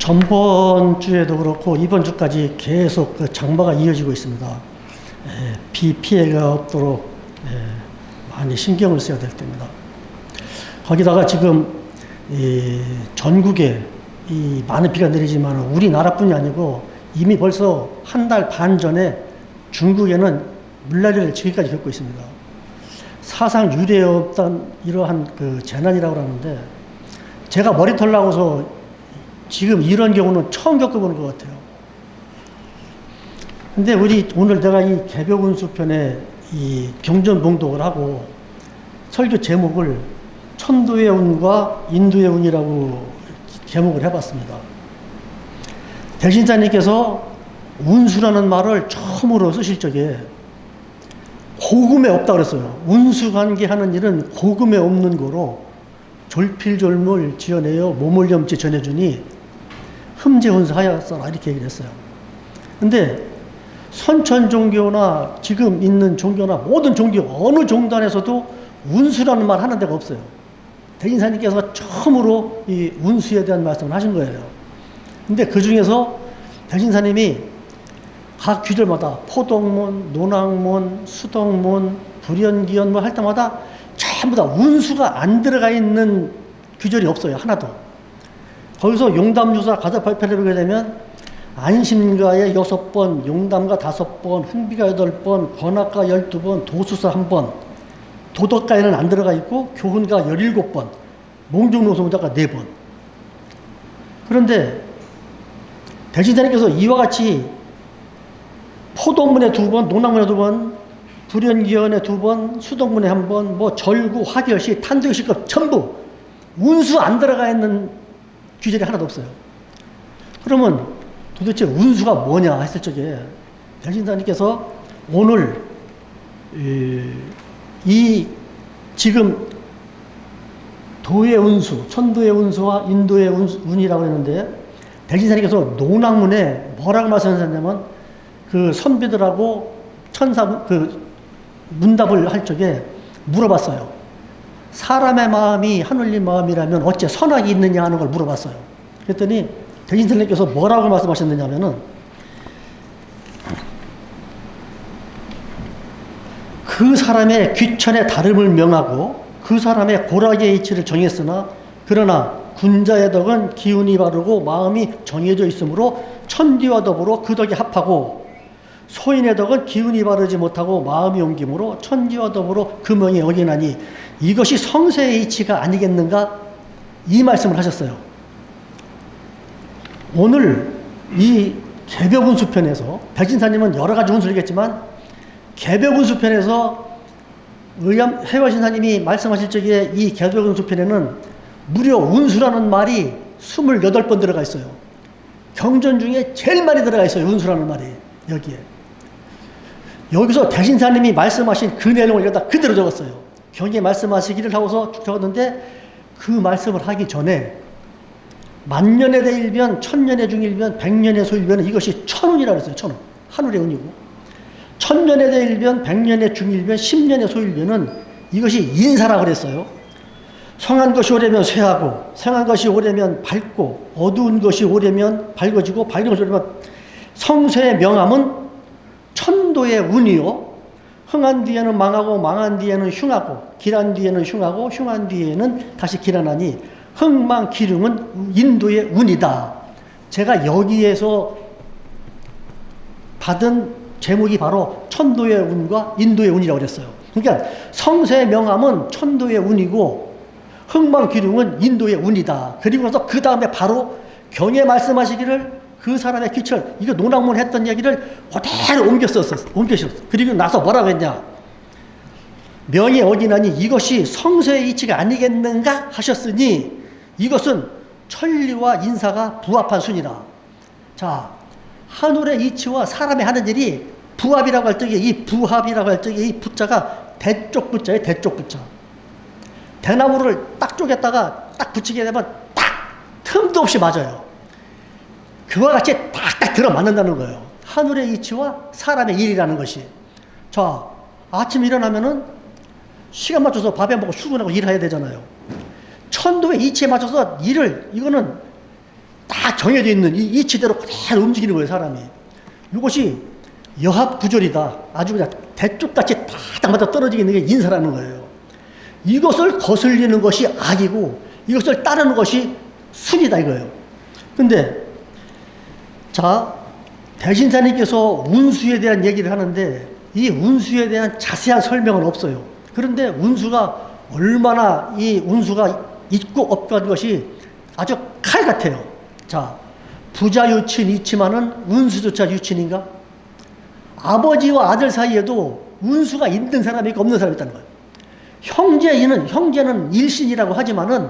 전번 주에도 그렇고 이번 주까지 계속 그 장마가 이어지고 있습니다. 비 피해가 없도록 많이 신경을 써야 될 때입니다. 거기다가 지금 전국에 이 많은 비가 내리지만 우리나라뿐이 아니고 이미 벌써 한 달 반 전에 중국에는 물난리를 지금까지 겪고 있습니다. 사상 유례 없던 이러한 그 재난이라고 하는데 제가 머리털 나고서 지금 이런 경우는 처음 겪어보는 것 같아요. 근데 오늘 내가 이 개벽운수 편에 이 경전봉독을 하고 설교 제목을 천도의 운과 인도의 운이라고 제목을 해봤습니다. 대신사님께서 운수라는 말을 처음으로 쓰실 적에 고금에 없다 그랬어요. 운수관계 하는 일은 고금에 없는 거로 졸필졸물 지어내어 몸을 염치 전해주니 흠재훈수하였어라 이렇게 얘기를 했어요. 근데 선천 종교나 지금 있는 종교나 모든 종교 어느 종단에서도 운수라는 말 하는 데가 없어요. 대신사님께서 처음으로 이 운수에 대한 말씀을 하신 거예요. 근데 그 중에서 대신사님이 각 귀절마다 포동문, 논학문, 수덕문, 불연기연 뭐 할 때마다 전부 다 운수가 안 들어가 있는 귀절이 없어요. 하나도. 거기서 용담유사 가사 발표를 보게 되면 안심가에 6번, 용담가 5번, 흥비가 8번, 권학가 12번, 도수사 1번, 도덕가에는 안 들어가 있고 교훈가 17번, 몽중노소문자가 4번. 그런데 대신사님께서 이와 같이 포동문에 2번, 논학문에 2번, 불연기연에 2번, 수덕문에 1번, 뭐 절구, 화결시, 탄도식급 전부 운수 안 들어가 있는 귀절이 하나도 없어요. 그러면 도대체 운수가 뭐냐 했을 적에 대신사님께서 오늘 이 지금 도의 운수, 천도의 운수와 인도의 운이라고 했는데 대신사님께서 논학문에 뭐라고 말씀하셨냐면 그 선비들하고 문답을 할 적에 물어봤어요. 사람의 마음이 하늘님 마음이라면 어째 선악이 있느냐 하는 걸 물어봤어요. 그랬더니 대신사님께서 뭐라고 말씀하셨느냐면은 그 사람의 귀천의 다름을 명하고 그 사람의 고락의 이치를 정했으나 그러나 군자의 덕은 기운이 바르고 마음이 정해져 있으므로 천디와 더불어 그 덕에 합하고 소인의 덕은 기운이 바르지 못하고 마음이 옮김으로 천지와 더불어 그 명에 어기나니 이것이 성세의 이치가 아니겠는가 이 말씀을 하셨어요. 오늘 이 개벽운수 편에서 백신사님은 여러 가지 운수를 얘기했지만 개벽운수 편에서 해화신사님이 말씀하실 적에 이 개벽운수 편에는 무려 운수라는 말이 28번 들어가 있어요. 경전 중에 제일 많이 들어가 있어요. 운수라는 말이 여기에. 여기서 대신사님이 말씀하신 그 내용을 여기다 그대로 적었어요. 경에 말씀하시기를 하고서 적었는데 그 말씀을 하기 전에 만년의 대일변, 천년의 중일변, 백년의 소일변은 이것이 천운이라고 했어요. 천운. 하늘의 운이고. 천년의 대일변, 백년의 중일변, 10년의 소일변은 이것이 인사라고 그랬어요. 성한 것이 오래면 쇠하고, 성한 것이 오래면 밝고, 어두운 것이 오래면 밝아지고, 밝은 것이 오래면 성쇠의 명함은 천도의 운이요. 흥한 뒤에는 망하고, 망한 뒤에는 흉하고, 길한 뒤에는 흉하고, 흉한 뒤에는 다시 길하나니 흥망 기름은 인도의 운이다. 제가 여기에서 받은 제목이 바로 천도의 운과 인도의 운이라고 그랬어요. 그러니까 성세의 명함은 천도의 운이고 흥망 기름은 인도의 운이다. 그리고 나서 그 다음에 바로 경에 말씀하시기를 그 사람의 귀철, 이거 논학문 했던 얘기를 그대로 옮겼었어. 그리고 나서 뭐라고 했냐. 명에 어기나니 이것이 성세의 이치가 아니겠는가 하셨으니 이것은 천리와 인사가 부합한 순이다. 자, 하늘의 이치와 사람의 하는 일이 부합이라고 할 적에 이 부합이라고 할 적에 이 부자가 대쪽 부자예요. 대쪽 부자. 대나무를 딱 쪼갰다가 딱 붙이게 되면 딱 틈도 없이 맞아요. 그와 같이 딱딱 들어맞는다는 거예요. 하늘의 이치와 사람의 일이라는 것이. 자, 아침 일어나면은 시간 맞춰서 밥에 먹고 출근하고 일해야 되잖아요. 천도의 이치에 맞춰서 이거는 딱 정해져 있는 이 이치대로 그대로 움직이는 거예요, 사람이. 이것이 여합구졸이다. 아주 그냥 대쪽같이 딱 맞아 떨어지게 있는 게 인사라는 거예요. 이것을 거슬리는 것이 악이고 이것을 따르는 것이 순이다 이거예요. 근데 자, 대신사님께서 운수에 대한 얘기를 하는데 이 운수에 대한 자세한 설명은 없어요. 그런데 운수가 얼마나 이 운수가 있고 없고 하는 것이 아주 칼 같아요. 자, 부자 유친 있지만은 운수조차 유친인가? 아버지와 아들 사이에도 운수가 있는 사람이 있고 없는 사람이 있다는 거예요. 형제는 일신이라고 하지만은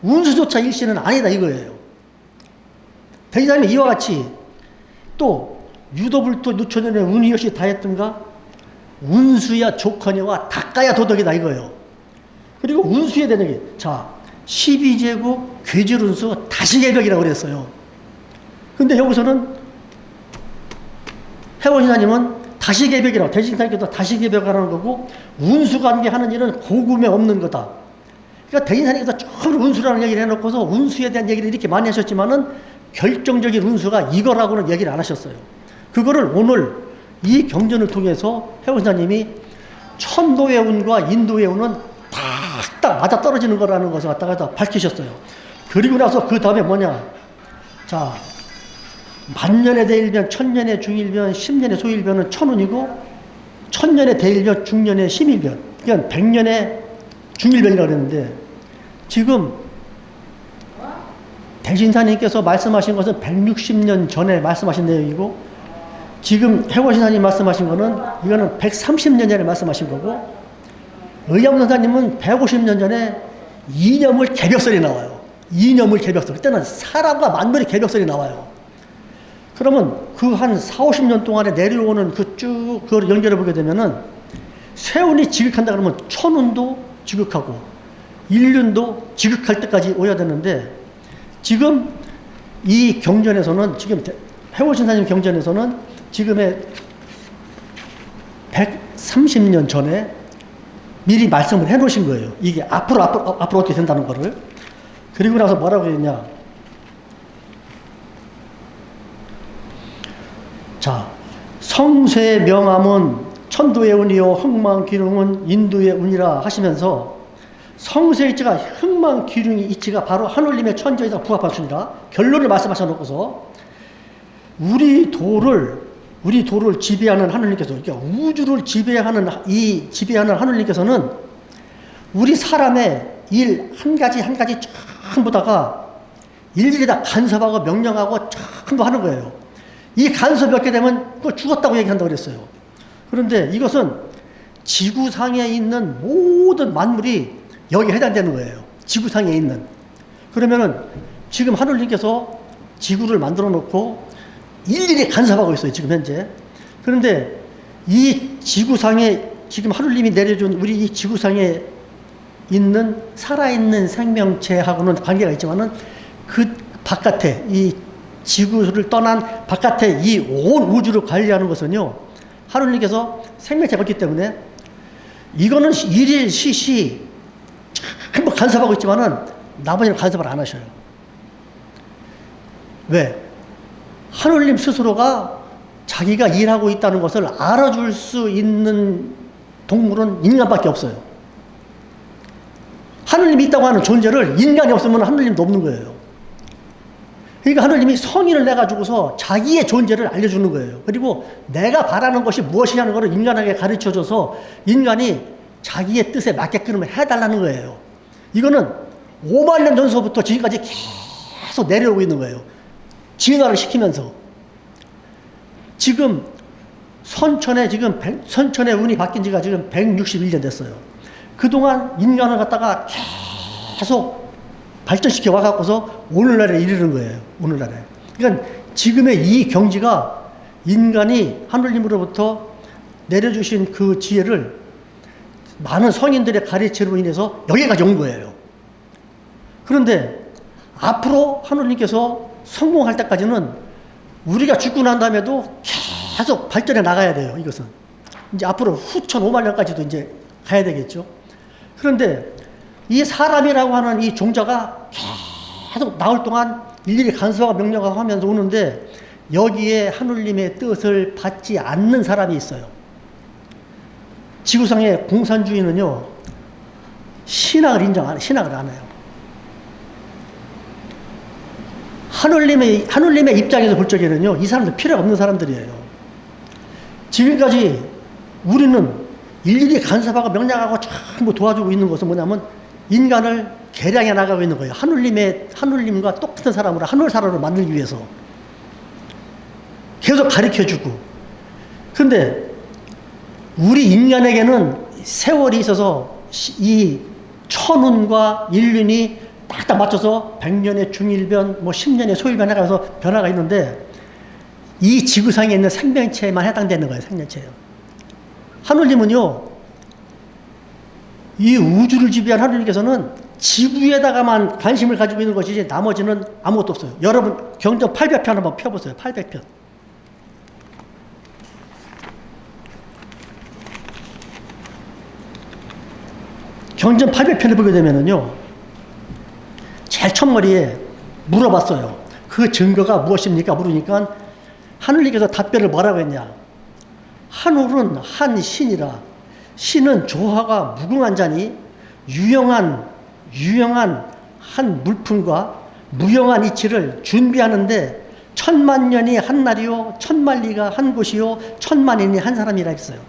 운수조차 일신은 아니다 이거예요. 대신사님이 이와 같이 또 유도불도 누초년에 운이 역시 다했던가 운수야 조커녀와 닦아야 도덕이다 이거예요. 그리고 운수에 대한 얘기. 자, 12제국 괴질운수 다시개벽이라고 그랬어요. 근데 여기서는 해원신사님은 다시개벽이라고, 대신사님께서 다시개벽하는 거고, 운수관계 하는 일은 고금에 없는 거다. 그러니까 대신사님께서 처음 운수라는 얘기를 해놓고서 운수에 대한 얘기를 이렇게 많이 하셨지만은 결정적인 운수가 이거라고는 얘기를 안 하셨어요. 그거를 오늘 이 경전을 통해서 해원신사님이 천도의 운과 인도의 운은 딱 맞아 떨어지는 거라는 것을 갖다가 밝히셨어요. 그리고 나서 그 다음에 뭐냐. 자, 만년의 대일변, 천년의 중일변, 십년의 소일변은 천운이고, 천년의 대일변, 중년의 심일변. 그러니까 백년의 중일변이라고 그랬는데, 지금 대신사님께서 말씀하신 것은 160년 전에 말씀하신 내용이고, 지금 해원신사님 말씀하신 거는, 이거는 130년 전에 말씀하신 거고, 의암선사님은 150년 전에 이념을 개벽설이 나와요. 이념을 개벽설. 그때는 사람과 만물의 개벽설이 나와요. 그러면 그 한 4, 50년 동안에 내려오는 그걸 연결해 보게 되면은 세운이 지극한다 그러면 천운도 지극하고 일륜도 지극할 때까지 오야 되는데 지금 이 경전에서는 지금 해월신사님 경전에서는 지금의 130년 전에 미리 말씀을 해 놓으신 거예요. 이게 앞으로 어떻게 된다는 거를. 그리고 나서 뭐라고 했냐. 자, 성쇠 명암은 천도의 운이요 흥망기륭은 인도의 운이라 하시면서 성쇠 이치가 흥망기륭이 이치가 바로 하늘님의 천지에서 부합한 순이라 결론을 말씀하셔 놓고서 우리 도를 지배하는 하느님께서, 그러니까 우주를 지배하는 하느님께서는 우리 사람의 일 한 가지 전부 다가 일일이 다 간섭하고 명령하고 전부 하는 거예요. 이 간섭이 없게 되면 그걸 죽었다고 얘기한다고 그랬어요. 그런데 이것은 지구상에 있는 모든 만물이 여기에 해당되는 거예요. 지구상에 있는. 그러면은 지금 하느님께서 지구를 만들어 놓고 일일이 간섭하고 있어요, 지금 현재. 그런데 이 지구상에 지금 하느님이 내려준 우리 이 지구상에 있는 살아있는 생명체하고는 관계가 있지만은 그 바깥에 이 지구를 떠난 바깥에 이 온 우주를 관리하는 것은요, 하느님께서 생명체가 없기 때문에 이거는 일일 시시 전부 간섭하고 있지만은 나머지는 간섭을 안 하셔요. 왜? 하느님 스스로가 자기가 일하고 있다는 것을 알아줄 수 있는 동물은 인간밖에 없어요. 하느님이 있다고 하는 존재를 인간이 없으면 하느님도 없는 거예요. 그러니까 하느님이 성인을 내가지고서 자기의 존재를 알려주는 거예요. 그리고 내가 바라는 것이 무엇이냐는 것을 인간에게 가르쳐줘서 인간이 자기의 뜻에 맞게끔 해달라는 거예요. 이거는 5만 년 전서부터 지금까지 계속 내려오고 있는 거예요. 진화를 시키면서. 지금 선천의 운이 바뀐 지가 지금 161년 됐어요. 그동안 인간을 갖다가 계속 발전시켜 와갖고서 오늘날에 이르는 거예요. 오늘날에. 그러니까 지금의 이 경지가 인간이 하느님으로부터 내려주신 그 지혜를 많은 성인들의 가르침으로 인해서 여기까지 온 거예요. 그런데 앞으로 하느님께서 성공할 때까지는 우리가 죽고 난 다음에도 계속 발전해 나가야 돼요. 이것은 이제 앞으로 후천 5만 년까지도 이제 가야 되겠죠. 그런데 이 사람이라고 하는 이 종자가 계속 나올 동안 일일이 간수하고 명령하고 하면서 오는데 여기에 하느님의 뜻을 받지 않는 사람이 있어요. 지구상의 공산주의는요, 신학을 안 해요. 하느님의 입장에서 볼 적에는요, 이 사람들 필요가 없는 사람들이에요. 지금까지 우리는 일일이 간섭하고 명령하고 전부 도와주고 있는 것은 뭐냐면 인간을 개량해 나가고 있는 거예요. 하느님과 똑같은 사람으로, 하늘 사람으로 만들기 위해서. 계속 가르쳐주고. 그런데 우리 인간에게는 세월이 있어서 이 천운과 일륜이 딱딱 맞춰서 100년의 중일변, 10년의 소일변 해가면서 변화가 있는데 이 지구상에 있는 생명체에만 해당되는 거예요. 생명체예요. 하느님은요, 이 우주를 지배한 하느님께서는 지구에다가만 관심을 가지고 있는 것이지 나머지는 아무것도 없어요. 여러분 경전 800편 한번 펴보세요. 800편. 경전 800편을 보게 되면은요, 제일 첫머리에 물어봤어요. 그 증거가 무엇입니까? 물으니까 하느님께서 답변을 뭐라고 했냐? 하늘은 한 신이라. 신은 조화가 무궁한 자니 유영한 한 물품과 무영한 이치를 준비하는데 1000만 년이 한 날이요 1000만리가 한 곳이요 1000만인이 한 사람이라 했어요.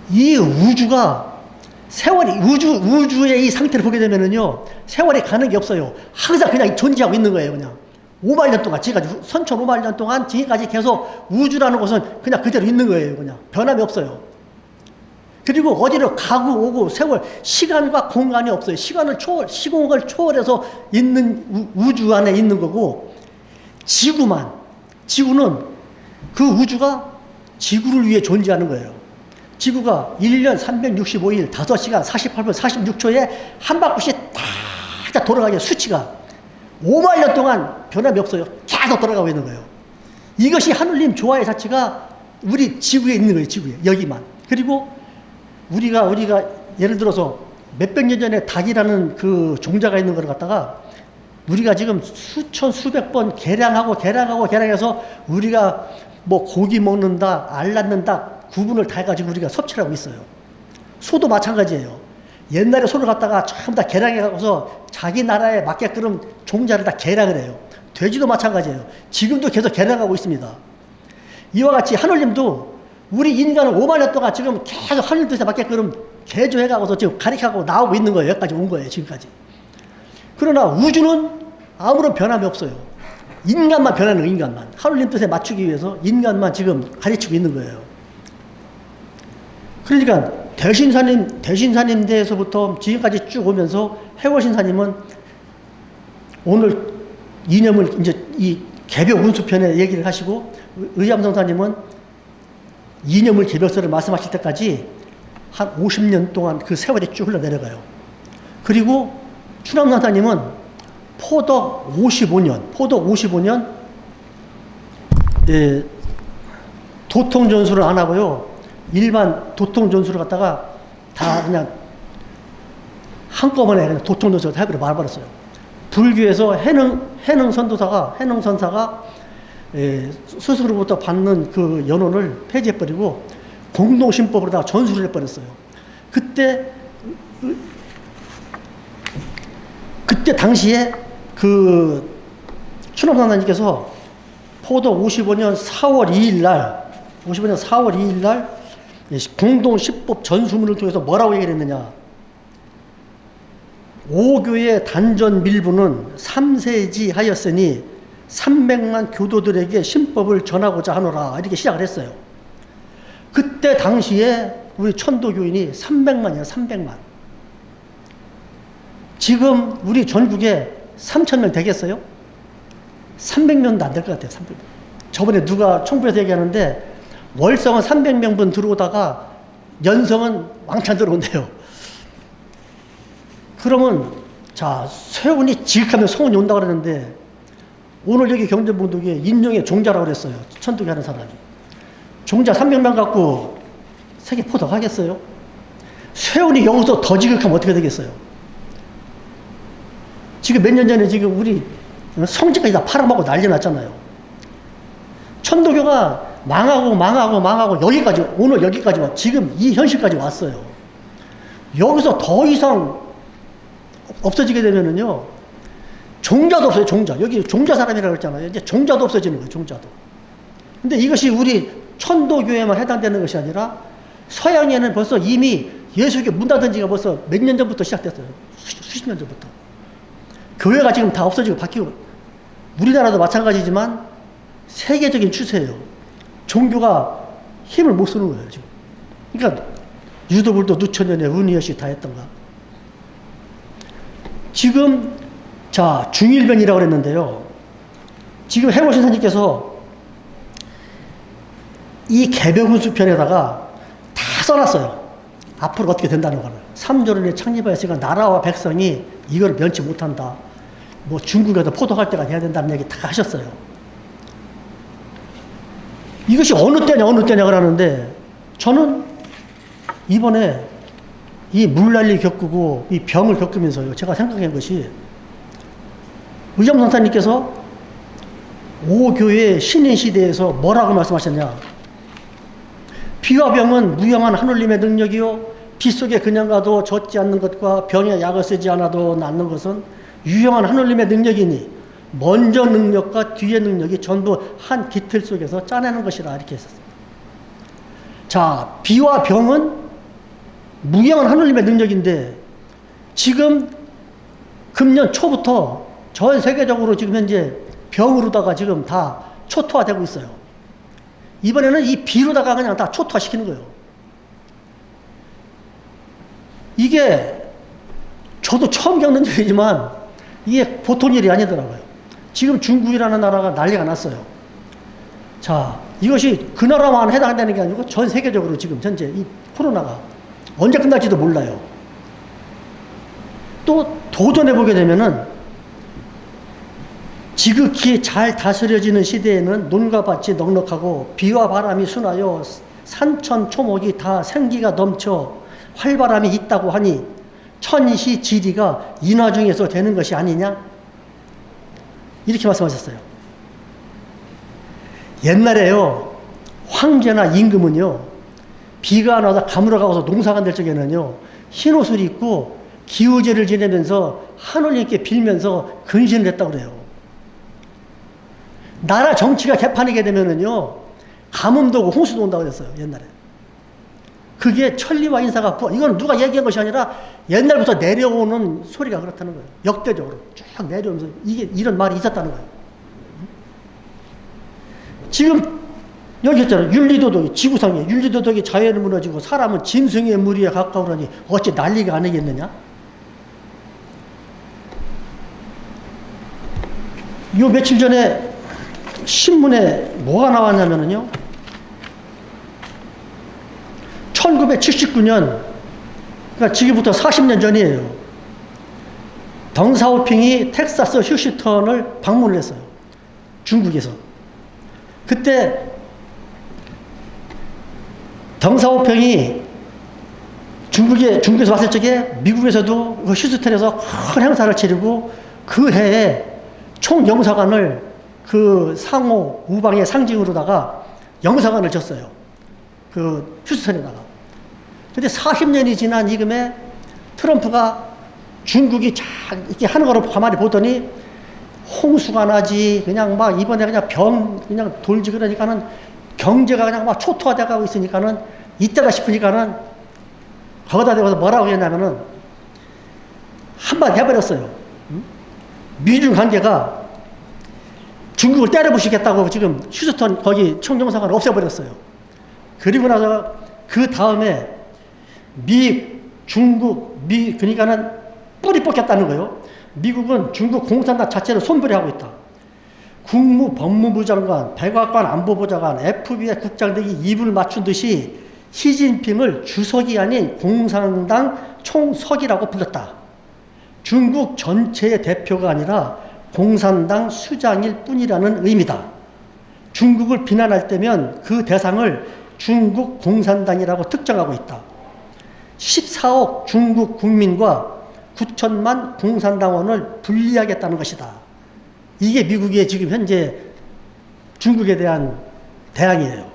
이 우주가 세월이 우주의 이 상태를 보게 되면은요, 세월이 가는 게 없어요. 항상 그냥 존재하고 있는 거예요. 그냥 5만 년 동안, 지금까지 선천 5만 년 동안 지금까지 계속 우주라는 것은 그냥 그대로 있는 거예요. 그냥 변함이 없어요. 그리고 어디로 가고 오고 세월, 시간과 공간이 없어요. 시공을 초월해서 있는 우주 안에 있는 거고, 지구는 그 우주가 지구를 위해 존재하는 거예요. 지구가 1년 365일 5시간 48분 46초에 한 바퀴씩 딱 돌아가게 수치가 5만 년 동안 변함이 없어요. 계속 돌아가고 있는 거예요. 이것이 하느님 조화의 자체가 우리 지구에 있는 거예요. 지구에. 여기만. 그리고 우리가 예를 들어서 몇백 년 전에 닭이라는 그 종자가 있는 걸 갖다가 우리가 지금 수백 번 개량해서 우리가 뭐 고기 먹는다, 알 낳는다 구분을 다 해가지고 우리가 섭취를 하고 있어요. 소도 마찬가지예요. 옛날에 소를 갖다가 전부 다 개량해가서 자기 나라에 맞게끔 종자를 다 개량을 해요. 돼지도 마찬가지예요. 지금도 계속 개량하고 있습니다. 이와 같이 하느님도 우리 인간을 5만 년 동안 지금 계속 하느님 뜻에 맞게끔 개조해가고서 지금 가리켜가고 나오고 있는 거예요. 여기까지 온 거예요. 지금까지. 그러나 우주는 아무런 변함이 없어요. 인간만 변하는 거예요. 인간만. 하느님 뜻에 맞추기 위해서 인간만 지금 가르치고 있는 거예요. 그러니까 대신사님 대에서부터 지금까지 쭉 오면서 해월신사님은 오늘 이념을 이제 이 개벽 운수편에 얘기를 하시고, 의암성사님은 이념을 개벽서를 말씀하실 때까지 한 50년 동안 그 세월이 쭉 흘러내려가요. 그리고 추남선사님은 포덕 55년 도통전수를 안 하고요. 일반 도통전수를 갖다가 다 그냥 한꺼번에 그냥 도통전수를 해버려 말아버렸어요. 불교에서 해능선사가 스스로부터 받는 그 연원을 폐지해버리고 공동신법으로다가 전수를 해버렸어요. 그때 당시에 그 추남선사님께서 포덕 55년 4월 2일 날 공동신법 전수문을 통해서 뭐라고 얘기를 했느냐. 오교의 단전 밀부는 삼세지 하였으니 300만 교도들에게 신법을 전하고자 하노라. 이렇게 시작을 했어요. 그때 당시에 우리 천도교인이 300만이에요. 300만. 지금 우리 전국에 3,000명 되겠어요? 300명도 안 될 것 같아요. 300명. 저번에 누가 청부에서 얘기하는데 월성은 300명분 들어오다가 연성은 왕창 들어온대요. 그러면 자, 세운이 지극하면 소운이 온다고 그러는데 오늘 여기 경전봉독에 인용의 종자라고 그랬어요. 천도교 하는 사람이. 종자 300명 갖고 세계 포덕하겠어요? 세운이 여기서 더 지극하면 어떻게 되겠어요? 지금 몇 년 전에 지금 우리 성지까지 다 팔아먹고 난리 났잖아요. 천도교가 망하고 여기까지, 오늘 여기까지 와, 지금 이 현실까지 왔어요. 여기서 더 이상 없어지게 되면은요, 종자도 없어요, 종자. 여기 종자 사람이라고 그랬잖아요. 이제 종자도 없어지는 거예요, 종자도. 근데 이것이 우리 천도교에만 해당되는 것이 아니라 서양에는 벌써 이미 예수교 문 닫은 지가 벌써 몇 년 전부터 시작됐어요. 수십 년 전부터. 교회가 지금 다 없어지고 바뀌고, 우리나라도 마찬가지지만 세계적인 추세예요. 종교가 힘을 못 쓰는 거예요, 지금. 그러니까 유도불도 누천년에 운이여시 다 했던가. 지금 자 중일변이라고 그랬는데요. 지금 해모 신사님께서 이 개벽운수편에다가 다 써놨어요. 앞으로 어떻게 된다는 거를. 삼조론에 창립하였으니까 나라와 백성이 이걸 면치 못한다. 뭐 중국에도 포도할 때가 돼야 된다는 얘기 다 하셨어요. 이것이 어느 때냐 그러는데, 저는 이번에 이 물난리 겪고 이 병을 겪으면서요, 제가 생각한 것이, 의정선사님께서 오교의 신인 시대에서 뭐라고 말씀하셨냐. 비와 병은 무형한 하늘님의 능력이요, 빗속에 그냥 가도 젖지 않는 것과 병에 약을 쓰지 않아도 낫는 것은 유형한 하늘님의 능력이니 먼저 능력과 뒤의 능력이 전부 한 깃틀 속에서 짜내는 것이라, 이렇게 했었어요. 자, 비와 병은 무형한 하늘님의 능력인데, 지금 금년 초부터 전 세계적으로 지금 현재 병으로다가 지금 다 초토화되고 있어요. 이번에는 이 비로다가 그냥 다 초토화시키는 거예요. 이게 저도 처음 겪는 일이지만 이게 보통 일이 아니더라고요. 지금 중국이라는 나라가 난리가 났어요. 자, 이것이 그 나라만 해당되는 게 아니고 전 세계적으로 지금 현재 이 코로나가 언제 끝날지도 몰라요. 또 도전해보게 되면은 지극히 잘 다스려지는 시대에는 논과 밭이 넉넉하고 비와 바람이 순하여 산천 초목이 다 생기가 넘쳐 활바람이 있다고 하니 천시 지리가 인화 중에서 되는 것이 아니냐? 이렇게 말씀하셨어요. 옛날에요, 황제나 임금은요, 비가 안 와서 가물어가서 농사가 안 될 적에는요, 흰 옷을 입고 기우제를 지내면서 하늘님께 빌면서 근신을 했다고 그래요. 나라 정치가 개판이게 되면은요, 가뭄도 오고 홍수도 온다고 그랬어요, 옛날에. 그게 천리와 인사가 이건 누가 얘기한 것이 아니라 옛날부터 내려오는 소리가 그렇다는 거예요. 역대적으로 쭉 내려오면서 이런 말이 있었다는 거예요. 지금 여기 했잖아요. 윤리도덕이 지구상에 윤리도덕이 자연은 무너지고 사람은 짐승의 무리에 가까우라니 어찌 난리가 아니겠느냐? 요 며칠 전에 신문에 뭐가 나왔냐면요, 1979년, 그러니까 지금부터 40년 전이에요. 덩사오핑이 텍사스 휴스턴을 방문을 했어요. 중국에서. 그때 덩사오핑이 중국에서 왔을 적에 미국에서도 그 휴스턴에서 큰 행사를 치르고 그 해에 총영사관을 그 상호 우방의 상징으로다가 영사관을 졌어요. 그 휴스턴에다가. 근데 40년이 지난 이금에 트럼프가 중국이 잘 이렇게 하는 거를 가만히 보더니 홍수가 나지, 그냥 막 이번에 그냥 돌지, 그러니까는 경제가 그냥 막 초토화돼 가고 있으니까는 이때다 싶으니까는 거기다 대고서 뭐라고 했냐면은 한마디 해버렸어요. 미중 관계가 중국을 때려부시겠다고 지금 휴스턴 거기 총영사관을 없애버렸어요. 그리고 나서 그 다음에 그러니까는 뿌리 뽑겠다는 거예요. 미국은 중국 공산당 자체를 손벌이하고 있다. 국무 법무부 장관, 백악관 안보부 장관, FBI 국장 등이 입을 맞춘 듯이 시진핑을 주석이 아닌 공산당 총석이라고 불렀다. 중국 전체의 대표가 아니라 공산당 수장일 뿐이라는 의미다. 중국을 비난할 때면 그 대상을 중국 공산당이라고 특정하고 있다. 14억 중국 국민과 9천만 공산당원을 분리하겠다는 것이다. 이게 미국의 지금 현재 중국에 대한 대항이에요.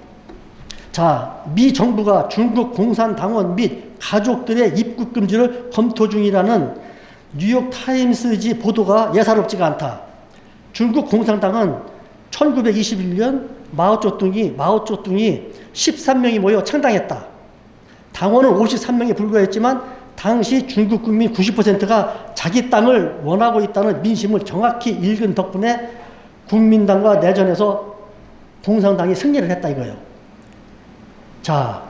자, 미 정부가 중국 공산당원 및 가족들의 입국 금지를 검토 중이라는 뉴욕 타임스지 보도가 예사롭지가 않다. 중국 공산당은 1921년 마오쩌둥이 13명이 모여 창당했다. 당원은 53명에 불과했지만 당시 중국 국민 90%가 자기 땅을 원하고 있다는 민심을 정확히 읽은 덕분에 국민당과 내전에서 공산당이 승리를 했다 이거예요. 자,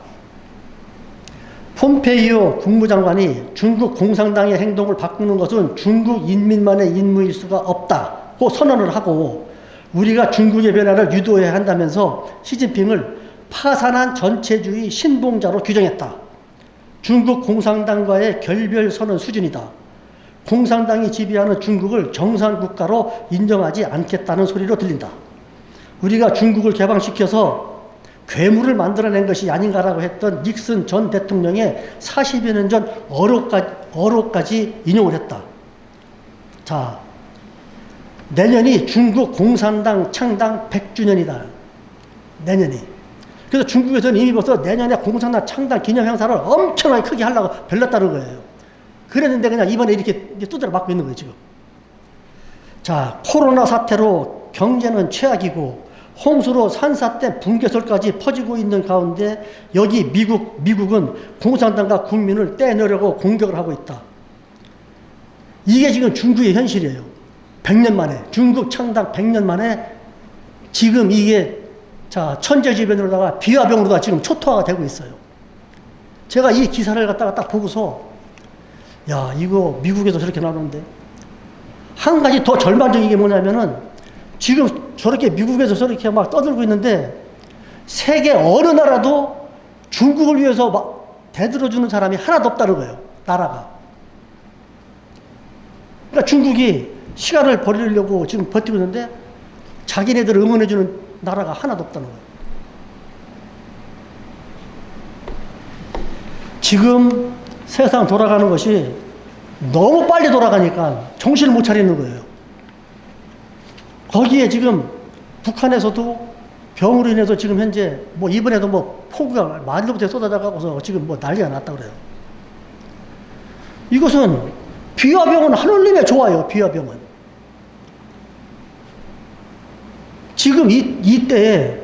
폼페이오 국무장관이 중국 공산당의 행동을 바꾸는 것은 중국 인민만의 임무일 수가 없다고 선언을 하고 우리가 중국의 변화를 유도해야 한다면서 시진핑을 파산한 전체주의 신봉자로 규정했다. 중국 공산당과의 결별선언 수준이다. 공산당이 지배하는 중국을 정상국가로 인정하지 않겠다는 소리로 들린다. 우리가 중국을 개방시켜서 괴물을 만들어낸 것이 아닌가라고 했던 닉슨 전 대통령의 40여 년 전 어록까지 인용을 했다. 자, 내년이 중국 공산당 창당 100주년이다. 내년이. 그래서 중국에서는 이미 벌써 내년에 공산당 창당 기념 행사를 엄청나게 크게 하려고 별렀다는 거예요. 그랬는데 그냥 이번에 이렇게 두드려 맞고 있는 거예요, 지금. 자, 코로나 사태로 경제는 최악이고 홍수로 산사태 붕괴설까지 퍼지고 있는 가운데 여기 미국은 공산당과 국민을 떼내려고 공격을 하고 있다. 이게 지금 중국의 현실이에요. 100년 만에, 중국 창당 100년 만에 지금 이게 자, 천재지변으로다가 비화병으로다가 지금 초토화가 되고 있어요. 제가 이 기사를 갖다가 딱 보고서 야, 이거 미국에서 저렇게 나오는데 한 가지 더 절망적인 게 뭐냐면은 지금 저렇게 미국에서 저렇게 막 떠들고 있는데 세계 어느 나라도 중국을 위해서 막 대들어주는 사람이 하나도 없다는 거예요. 나라가. 그러니까 중국이 시간을 버리려고 지금 버티고 있는데 자기네들을 응원해주는 나라가 하나도 없다는 거예요. 지금 세상 돌아가는 것이 너무 빨리 돌아가니까 정신을 못 차리는 거예요. 거기에 지금 북한에서도 병으로 인해서 지금 현재 뭐 이번에도 뭐 폭우가 만일부터 쏟아져가고서 지금 뭐 난리가 났다 그래요. 이것은 비화병은 하늘님의 좋아요. 비화병은. 지금 이때에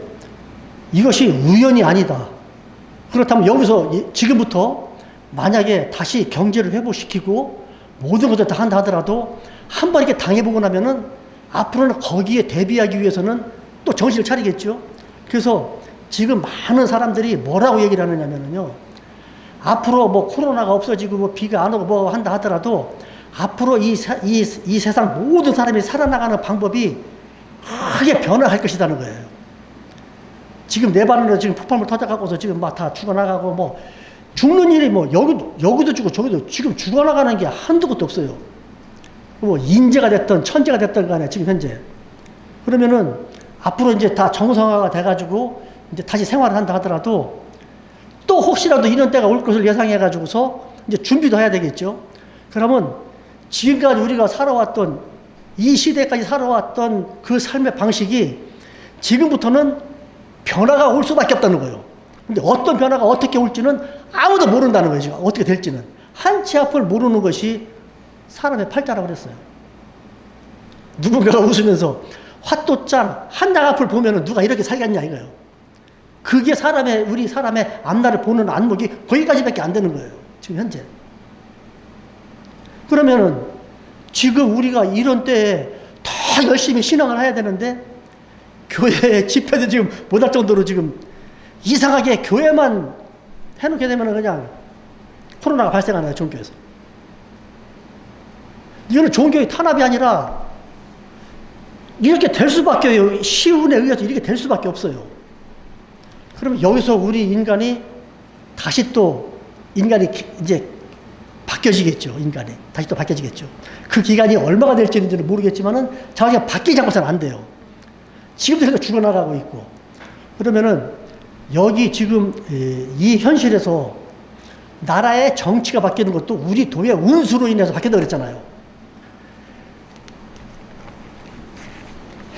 이것이 우연이 아니다. 그렇다면 여기서 지금부터 만약에 다시 경제를 회복시키고 모든 것을 다 한다 하더라도 한번 이렇게 당해보고 나면은 앞으로는 거기에 대비하기 위해서는 또 정신을 차리겠죠. 그래서 지금 많은 사람들이 뭐라고 얘기를 하느냐면요. 앞으로 뭐 코로나가 없어지고 뭐 비가 안 오고 뭐 한다 하더라도 앞으로 이 세상 모든 사람이 살아나가는 방법이 크게 변화할 것이라는 거예요. 지금 내 반으로 지금 폭발물 터져가고서 지금 막 다 죽어나가고 뭐 죽는 일이 뭐 여기도 죽고 저기도 지금 죽어나가는 게 한두 곳도 없어요. 뭐 인재가 됐든 천재가 됐든 간에 지금 현재. 그러면은 앞으로 이제 다 정상화가 돼가지고 이제 다시 생활을 한다 하더라도 또 혹시라도 이런 때가 올 것을 예상해가지고서 이제 준비도 해야 되겠죠. 그러면 지금까지 우리가 살아왔던 이 시대까지 살아왔던 그 삶의 방식이 지금부터는 변화가 올 수밖에 없다는 거예요. 근데 어떤 변화가 어떻게 올지는 아무도 모른다는 거예요. 지금 어떻게 될지는. 한치 앞을 모르는 것이 사람의 팔자라고 그랬어요. 누군가가 웃으면서 화또짠 한 장 앞을 보면은 누가 이렇게 살겠냐 이거예요. 그게 우리 사람의 앞날을 보는 안목이 거기까지밖에 안 되는 거예요. 지금 현재. 그러면은 지금 우리가 이런 때에 더 열심히 신앙을 해야 되는데 교회 집회도 지금 못할 정도로 지금 이상하게 교회만 해놓게 되면 그냥 코로나가 발생하나요, 종교에서. 이거는 종교의 탄압이 아니라 이렇게 될 수밖에, 시운에 의해서 이렇게 될 수밖에 없어요. 그러면 여기서 우리 인간이 다시 또 인간이 이제 바뀌어지겠죠. 인간이 다시 또 바뀌어지겠죠. 그 기간이 얼마가 될지는 모르겠지만은 자기가 바뀌지 않고서는 안 돼요. 지금도 계속 죽어나가고 있고. 그러면은 여기 지금 이 현실에서 나라의 정치가 바뀌는 것도 우리 도의 운수로 인해서 바뀐다고 그랬잖아요.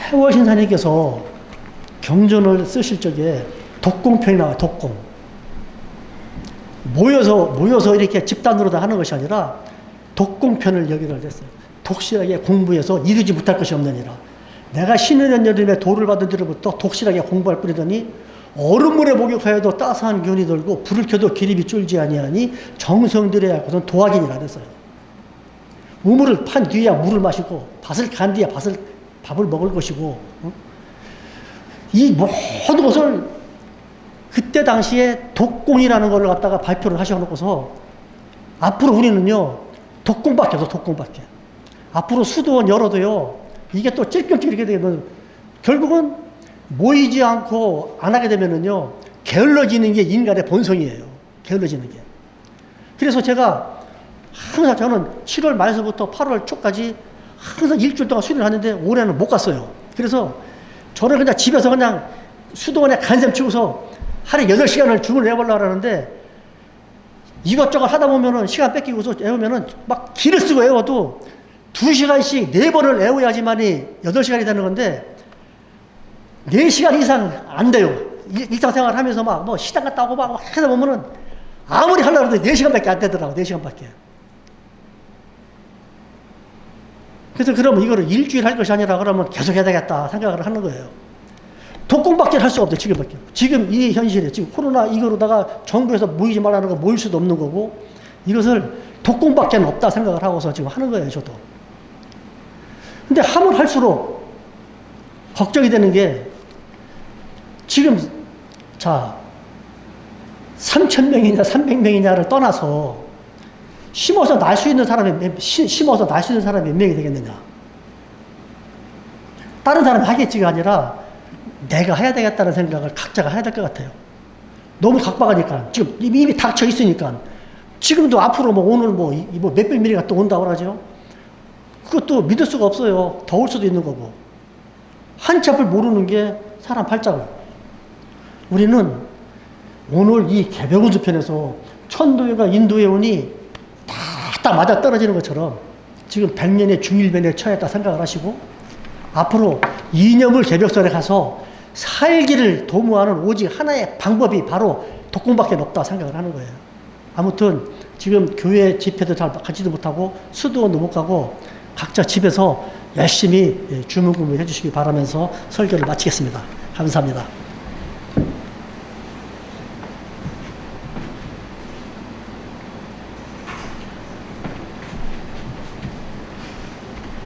해월신사님께서 경전을 쓰실 적에 독공편이 나와요. 독공. 모여서 이렇게 집단으로 다 하는 것이 아니라 독공편을 여기를 했어요. 독실하게 공부해서 이루지 못할 것이 없느니라. 내가 신의 여름에 도를 받은 뒤로부터 독실하게 공부할 뿐이더니 얼음물에 목욕하여도 따스한 기운이 들고 불을 켜도 기름이 쫄지 아니하니 정성들여야 그것은 도학이니라 그랬어요. 우물을 판 뒤에야 물을 마시고 밭을 간 뒤에 밥을 먹을 것이고, 이 모든 것을 그때 당시에 독공이라는 걸 갖다가 발표를 하셔놓고서 앞으로 우리는요 독공밖에 없어. 독공밖에. 앞으로 수도원 열어도요 이게 또 찔끔찔끔 이렇게 되면 결국은 모이지 않고 안 하게 되면은요 게을러지는 게 인간의 본성이에요. 게을러지는 게. 그래서 제가 항상 저는 7월 말서부터 8월 초까지 항상 일주일 동안 수련을 하는데 올해는 못 갔어요. 그래서 저는 그냥 집에서 그냥 수도원에 간셈 치고서 하루에 8시간을 주문을 해보려고 하는데 이것저것 하다 보면은 시간 뺏기고서 애우면은 막 기를 쓰고 애워도 2시간씩 4번을 애워야지만이 8시간이 되는 건데 4시간 이상 안 돼요. 일상생활 하면서 막 뭐 시장 갔다 오고 막 하다 보면은 아무리 하려고 해도 4시간밖에 안 되더라고. 4시간밖에. 그래서 그러면 이거를 일주일 할 것이 아니라 그러면 계속 해야 되겠다 생각을 하는 거예요. 독공밖에 할 수가 없대요. 지금밖에. 지금 이 현실에 지금 코로나 이거로다가 정부에서 모이지 말라는 거 모일 수도 없는 거고 이것을 독공밖에 없다 생각을 하고서 지금 하는 거예요. 저도. 근데 하면 할수록 걱정이 되는 게 지금 자 3,000명이냐 300명이냐를 떠나서 심어서 날 수 있는 사람이 몇 명이 되겠느냐. 다른 사람이 하겠지가 아니라 내가 해야 되겠다는 생각을 각자가 해야 될 것 같아요. 너무 각박하니까. 지금 이미 닥쳐 있으니까. 지금도 앞으로 뭐 오늘 뭐 몇백 미리가 또 온다고 하죠. 그것도 믿을 수가 없어요. 더울 수도 있는 거고. 한치 앞을 모르는 게 사람 팔자고. 우리는 오늘 이 개벽운수 편에서 천도회가 인도에 오니 딱 맞아 떨어지는 것처럼 지금 100년의 중일변에 처했다 생각을 하시고 앞으로 이념을 개벽설에 가서 살기를 도모하는 오직 하나의 방법이 바로 독공밖에 없다 생각을 하는 거예요. 아무튼 지금 교회 집회도 잘 가지도 못하고 수도원도 못 가고 각자 집에서 열심히 주문 공부해 주시기 바라면서 설교를 마치겠습니다. 감사합니다.